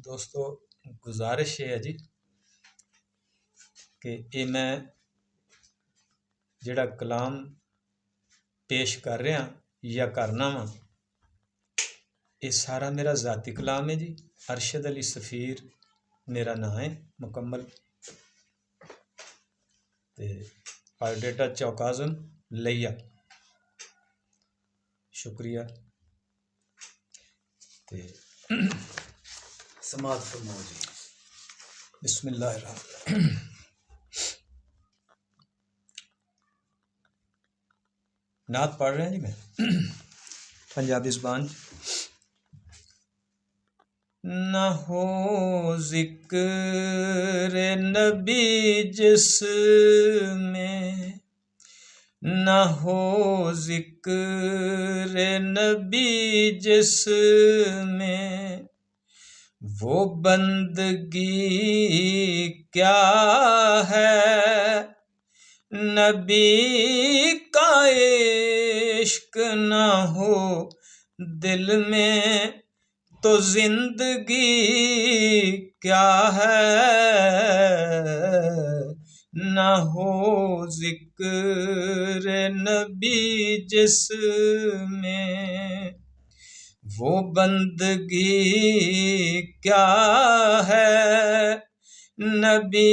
دوستو گزارش یہ ہے جی کہ یہ میں جڑا کلام پیش کر رہا یا کرنا وا یہ سارا میرا ذاتی کلام ہے جی۔ ارشد علی سفیر میرا نام ہے مکمل، بایو ڈیٹا چوکازم لیا۔ شکریہ۔ سماعت فرماؤ جی۔ بسم اللہ الرحمن نعت پڑھ رہے ہیں جی میں پنجابی زبان۔ نہ ہو ذکر نبی جس میں، نہ ہو ذکر نبی جس میں، وہ بندگی کیا ہے؟ نبی کا عشق نہ ہو دل میں تو زندگی کیا ہے؟ نہ ہو ذکر نبی جس میں، وہ بندگی کیا ہے؟ نبی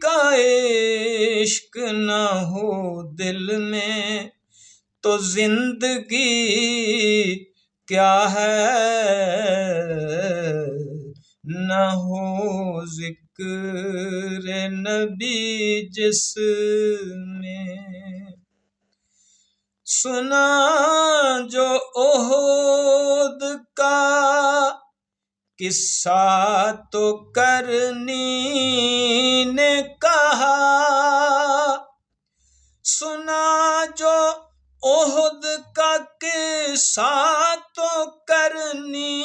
کا عشق نہ ہو دل میں تو زندگی کیا ہے؟ نہ ہو ذکر نبی جس میں۔ سنا جو احد کا قصہ تو کرنی نے کہا، سنا جو احد کا قصہ تو کرنی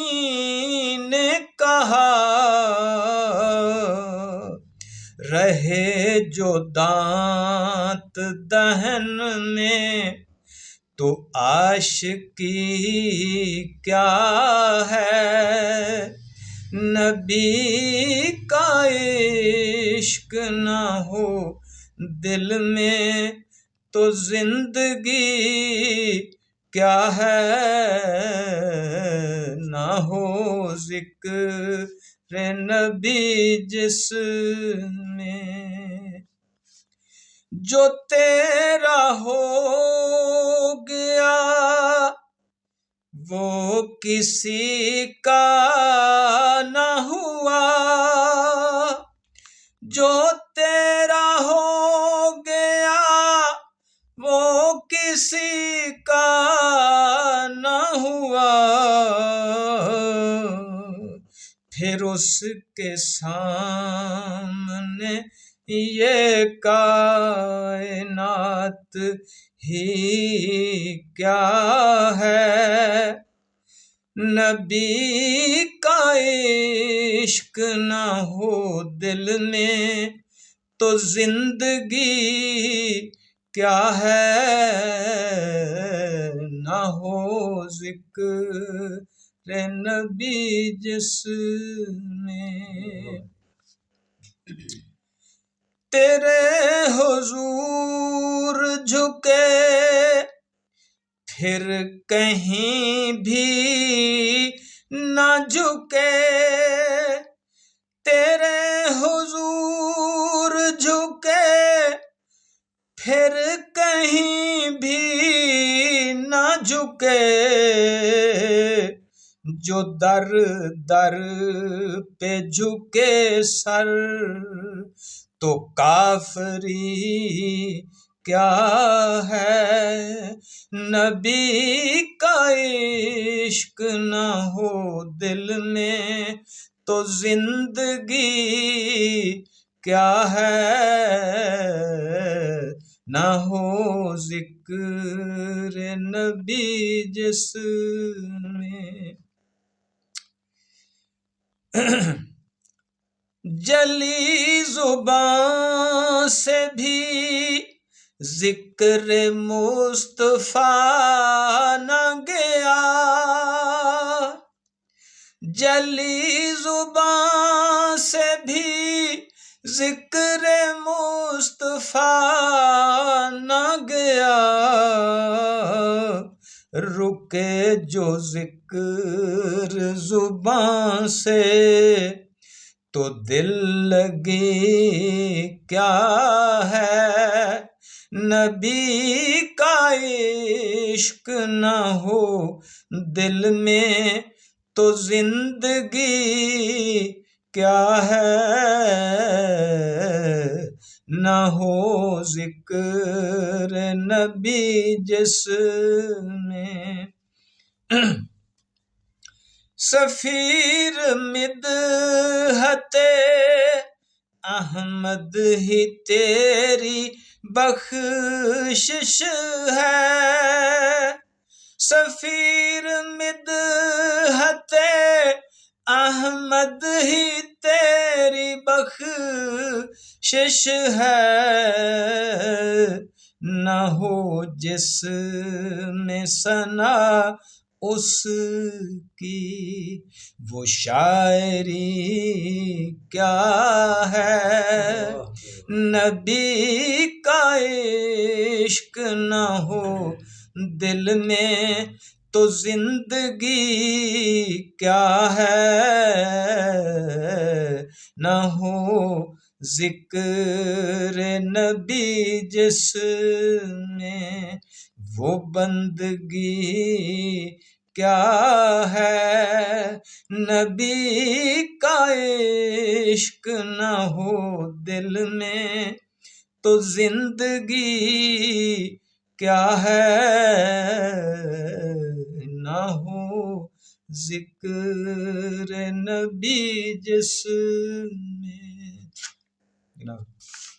نے کہا، رہے جو دانت دہن میں تو عاشقی کیا ہے؟ نبی کا عشق نہ ہو دل میں تو زندگی کیا ہے؟ نہ ہو ذکر نبی جس میں، جو تیرا ہو گیا وہ کسی کا نہ ہوا، جو تیرا ہو گیا وہ کسی کا نہ ہوا، پھر اس کے سامنے یہ کائنات ہی کیا ہے؟ نبی کا عشق نہ ہو دل میں تو زندگی کیا ہے؟ نہ ہو ذکر نبی جس میں، تیرے حضور جھکے پھر کہیں بھی نہ جھکے، تیرے حضور جھکے پھر کہیں بھی نہ جھکے، جو در در پہ جھکے سر تو کافری کیا ہے؟ نبی کا عشق نہ ہو دل میں تو زندگی کیا ہے؟ نہ ہو ذکر نبی جس میں، جلی زبان سے بھی ذکر مصطفیٰ نہ گیا، جلی زبان سے بھی ذکر مصطفیٰ نہ گیا، رکے جو ذکر زبان سے تو دل لگی کیا ہے، نبی کا عشق نہ ہو دل میں تو زندگی کیا ہے، نہ ہو ذکر نبی جس میں سفیر مدحت احمد ہی تیری بخشش ہے، سفیر مدحت احمد ہی تیری بخشش ہے، نہ ہو جس میں ثنا اس کی وہ شاعری کیا ہے، نبی کا عشق نہ ہو دل میں تو زندگی کیا ہے، نہ ہو ذکر نبی جس میں وہ بندگی کیا ہے، نبی کا عشق نہ ہو دل میں تو زندگی کیا ہے، نہ ہو ذکر نبی جس میں